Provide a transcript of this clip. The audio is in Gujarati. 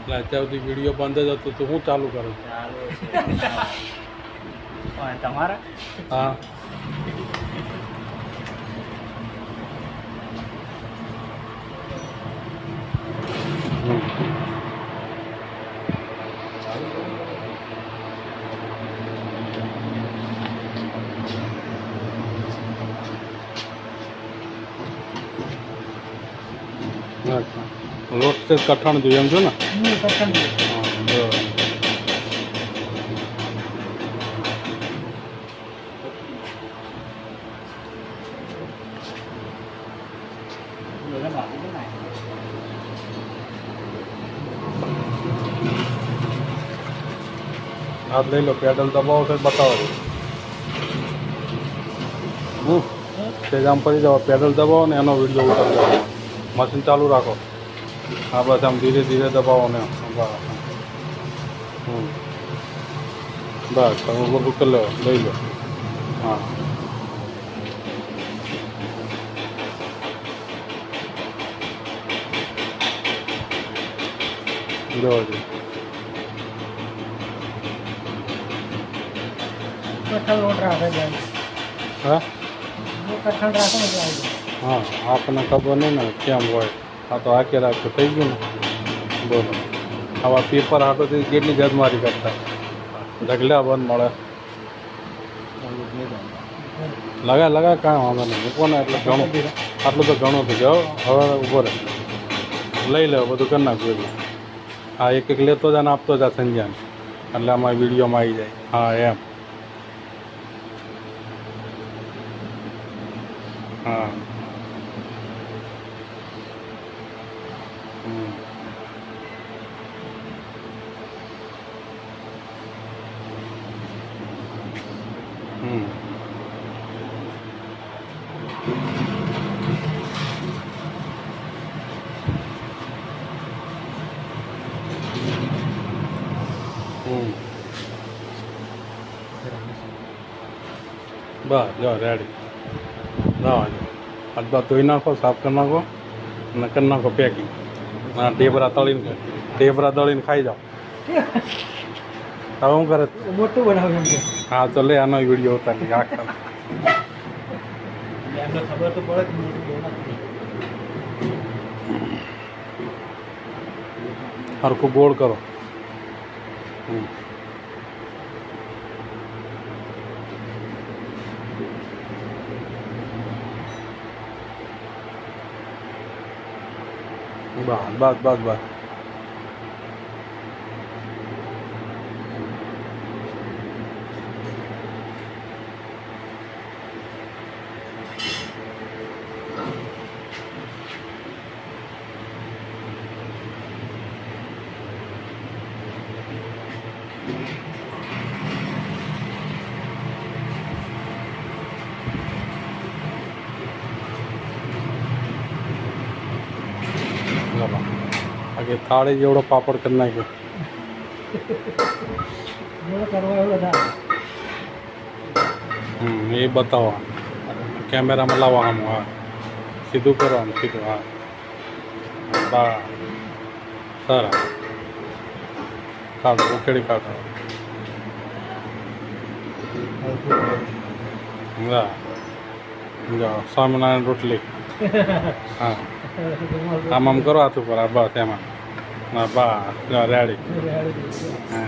એટલે અત્યાર સુધી વિડીયો બંધ જ હતો તો હું ચાલુ કરું? ચાલુ છે તમારા? હા. લોટ છે કઠણ જોઈએ એમ છો ને? કઠણ હા બરાબર. હાથ લઈ લો, પેડલ દબાવો તો બતાવો. સ્ટેજ આમ પડી જાઓ, પેડલ દબાવો ને એનો વિડીયો ઉતારી દેવાનો. મશીન ચાલુ રાખો. હા બસ આમ ધીરે ધીરે દબાવો ને બસ. બસ તમે બધું કરી લો, લઈ લો. હા જોવા જોઈએ. હા હા આપણને ખબર નહીં ને કેમ હોય. આ તો આખે રાખતું થઈ ગયું ને. બોલો આવા પેપર હાટોથી કેટલી ગદમારી કરતા. ઢગલા બંધ મળે. લગા કાંઈ વાંધો નહીં. મૂકો ને એટલે ઘણું, આટલું તો ઘણું થઈ જાઓ. હવે ઉભો રહે, લઈ લે બધું કરી નાખ્યું. હા એક એક લેતો જાય ને આપતો જાય સંજ્ઞાન, એટલે આમાં વિડીયોમાં આવી જાય. હા એમ. હા બસ જો રેડી. ના હાથ બાદ ધોઈ નાખો, સાફ કરી નાખો અને કરી નાખો પેકિંગ. હા ઢેબરા દળીને ખાઈ જાઓ. હવે શું કરે? મોટું બનાવ્યું છે. હા તો લે આનો વિડીયો ઉતારી આખા. એમને ખબર તો પડે કે મોટું બનાવ્યું. હરખું ગોળ કરો. બસ બસ બસ બસ. આગે થાળી જેવડો પાપડ કરી નાખ્યો. એ બતાવો કેમેરામાં લાવવા આમ. હા સીધું કરવાનું, સીધું. હા બા સરસ. કાઢો ઉકેડી કાઢો. હા જાઓ સ્વામિનારાયણ રોટલી. હા આમ આમ કરો હાથ ઉપર. બસ એમાં. બસ રેડી. હા